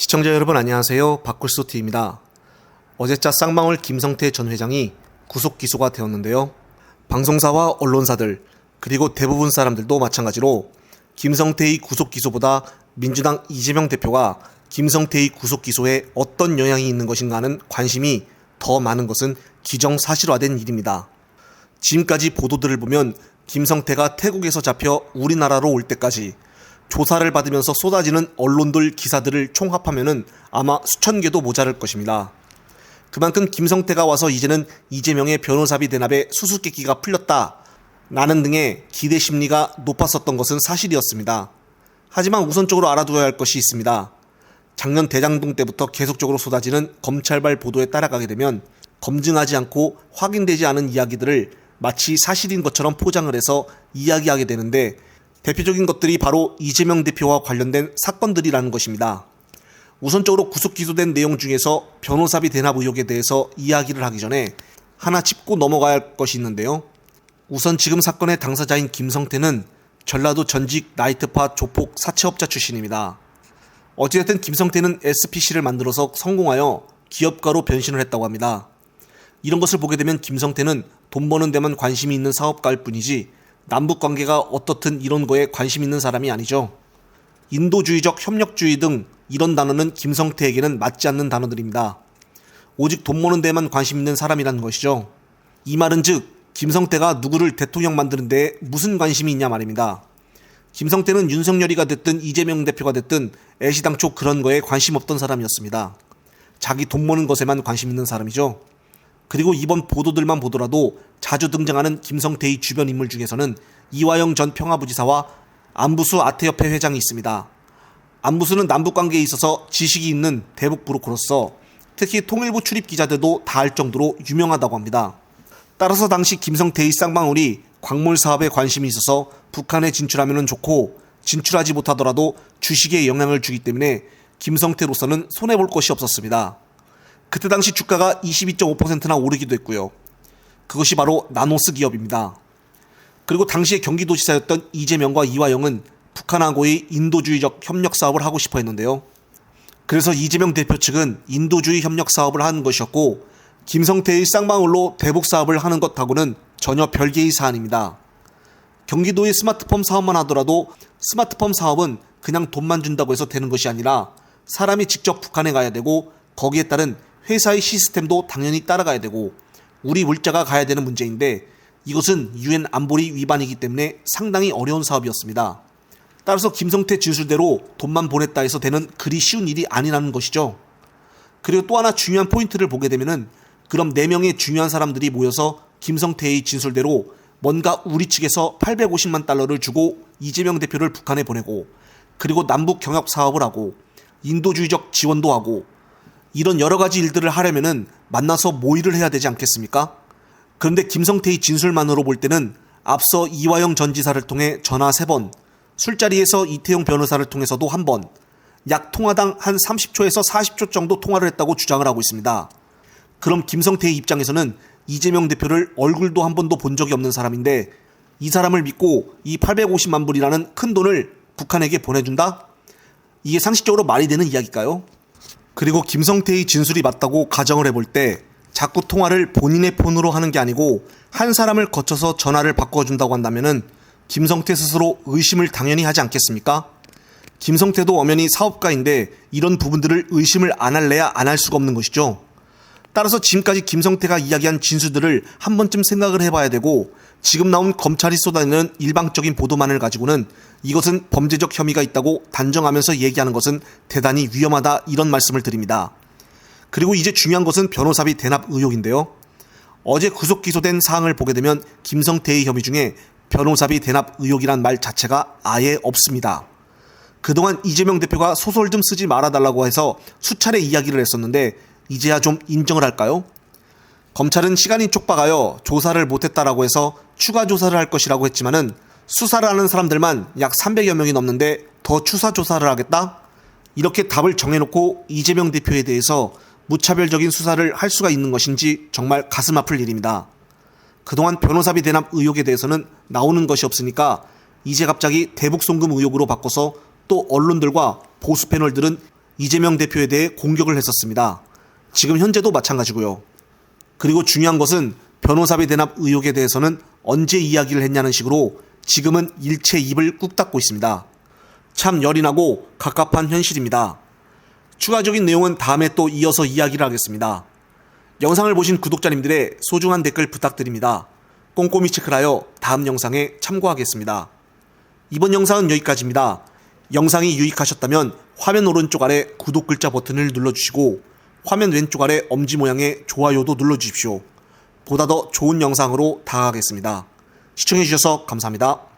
시청자 여러분 안녕하세요. 박굴소TV입니다. 어제자 쌍방울 김성태 전 회장이 구속 기소가 되었는데요. 방송사와 언론사들 그리고 대부분 사람들도 마찬가지로 김성태의 구속 기소보다 민주당 이재명 대표가 김성태의 구속 기소에 어떤 영향이 있는 것인가 하는 관심이 더 많은 것은 기정사실화된 일입니다. 지금까지 보도들을 보면 김성태가 태국에서 잡혀 우리나라로 올 때까지 조사를 받으면서 쏟아지는 언론들 기사들을 총합하면은 아마 수천 개도 모자랄 것입니다. 그만큼 김성태가 와서 이제는 이재명의 변호사비 대납에 수수께끼가 풀렸다 라는 등의 기대 심리가 높았었던 것은 사실이었습니다. 하지만 우선적으로 알아두어야 할 것이 있습니다. 작년 대장동 때부터 계속적으로 쏟아지는 검찰발 보도에 따라가게 되면 검증하지 않고 확인되지 않은 이야기들을 마치 사실인 것처럼 포장을 해서 이야기하게 되는데 대표적인 것들이 바로 이재명 대표와 관련된 사건들이라는 것입니다. 우선적으로 구속 기소된 내용 중에서 변호사비 대납 의혹에 대해서 이야기를 하기 전에 하나 짚고 넘어가야 할 것이 있는데요. 우선 지금 사건의 당사자인 김성태는 전라도 전직 나이트파 조폭 사채업자 출신입니다. 어찌됐든 김성태는 SPC를 만들어서 성공하여 기업가로 변신을 했다고 합니다. 이런 것을 보게 되면 김성태는 돈 버는 데만 관심이 있는 사업가일 뿐이지 남북관계가 어떻든 이런 거에 관심 있는 사람이 아니죠. 인도주의적 협력주의 등 이런 단어는 김성태에게는 맞지 않는 단어들입니다. 오직 돈 버는 데만 관심 있는 사람이라는 것이죠. 이 말은 즉 김성태가 누구를 대통령 만드는 데에 무슨 관심이 있냐 말입니다. 김성태는 윤석열이가 됐든 이재명 대표가 됐든 애시당초 그런 거에 관심 없던 사람이었습니다. 자기 돈 버는 것에만 관심 있는 사람이죠. 그리고 이번 보도들만 보더라도 자주 등장하는 김성태의 주변 인물 중에서는 이화영 전 평화부지사와 안부수 아태협회 회장이 있습니다. 안부수는 남북관계에 있어서 지식이 있는 대북 브로커로서 특히 통일부 출입 기자들도 다 알 정도로 유명하다고 합니다. 따라서 당시 김성태의 쌍방울이 광물 사업에 관심이 있어서 북한에 진출하면 좋고 진출하지 못하더라도 주식에 영향을 주기 때문에 김성태로서는 손해볼 것이 없었습니다. 그때 당시 주가가 22.5%나 오르기도 했고요. 그것이 바로 나노스 기업입니다. 그리고 당시에 경기도지사였던 이재명과 이화영은 북한하고의 인도주의적 협력 사업을 하고 싶어 했는데요. 그래서 이재명 대표 측은 인도주의 협력 사업을 하는 것이었고 김성태의 쌍방울로 대북 사업을 하는 것하고는 전혀 별개의 사안입니다. 경기도의 스마트팜 사업만 하더라도 스마트팜 사업은 그냥 돈만 준다고 해서 되는 것이 아니라 사람이 직접 북한에 가야 되고 거기에 따른 회사의 시스템도 당연히 따라가야 되고 우리 물자가 가야 되는 문제인데 이것은 UN 안보리 위반이기 때문에 상당히 어려운 사업이었습니다. 따라서 김성태 진술대로 돈만 보냈다 해서 되는 그리 쉬운 일이 아니라는 것이죠. 그리고 또 하나 중요한 포인트를 보게 되면은 그럼 4명의 중요한 사람들이 모여서 김성태의 진술대로 뭔가 우리 측에서 850만 달러를 주고 이재명 대표를 북한에 보내고 그리고 남북 경협 사업을 하고 인도주의적 지원도 하고 이런 여러 가지 일들을 하려면은 만나서 모의를 해야 되지 않겠습니까? 그런데 김성태의 진술만으로 볼 때는 앞서 이화영 전 지사를 통해 전화 3번, 술자리에서 이태용 변호사를 통해서도 1번, 약 통화당 한 30초에서 40초 정도 통화를 했다고 주장을 하고 있습니다. 그럼 김성태의 입장에서는 이재명 대표를 얼굴도 한 번도 본 적이 없는 사람인데 이 사람을 믿고 이 850만 불이라는 큰 돈을 북한에게 보내준다? 이게 상식적으로 말이 되는 이야기일까요? 그리고 김성태의 진술이 맞다고 가정을 해볼 때 자꾸 통화를 본인의 폰으로 하는 게 아니고 한 사람을 거쳐서 전화를 바꿔준다고 한다면은 김성태 스스로 의심을 당연히 하지 않겠습니까? 김성태도 엄연히 사업가인데 이런 부분들을 의심을 안 할래야 안 할 수가 없는 것이죠. 따라서 지금까지 김성태가 이야기한 진술들을 한 번쯤 생각을 해봐야 되고 지금 나온 검찰이 쏟아내는 일방적인 보도만을 가지고는 이것은 범죄적 혐의가 있다고 단정하면서 얘기하는 것은 대단히 위험하다 이런 말씀을 드립니다. 그리고 이제 중요한 것은 변호사비 대납 의혹인데요. 어제 구속 기소된 사항을 보게 되면 김성태의 혐의 중에 변호사비 대납 의혹이란 말 자체가 아예 없습니다. 그동안 이재명 대표가 소설 좀 쓰지 말아달라고 해서 수차례 이야기를 했었는데 이제야 좀 인정을 할까요? 검찰은 시간이 촉박하여 조사를 못했다라고 해서 추가 조사를 할 것이라고 했지만은 수사를 하는 사람들만 약 300여 명이 넘는데 더 추사 조사를 하겠다? 이렇게 답을 정해놓고 이재명 대표에 대해서 무차별적인 수사를 할 수가 있는 것인지 정말 가슴 아플 일입니다. 그동안 변호사비 대납 의혹에 대해서는 나오는 것이 없으니까 이제 갑자기 대북 송금 의혹으로 바꿔서 또 언론들과 보수 패널들은 이재명 대표에 대해 공격을 했었습니다. 지금 현재도 마찬가지고요. 그리고 중요한 것은 변호사비 대납 의혹에 대해서는 언제 이야기를 했냐는 식으로 지금은 일체 입을 꾹 닫고 있습니다. 참 열이 나고 갑갑한 현실입니다. 추가적인 내용은 다음에 또 이어서 이야기를 하겠습니다. 영상을 보신 구독자님들의 소중한 댓글 부탁드립니다. 꼼꼼히 체크를 하여 다음 영상에 참고하겠습니다. 이번 영상은 여기까지입니다. 영상이 유익하셨다면 화면 오른쪽 아래 구독 글자 버튼을 눌러주시고 화면 왼쪽 아래 엄지 모양의 좋아요도 눌러주십시오. 보다 더 좋은 영상으로 다가가겠습니다. 시청해주셔서 감사합니다.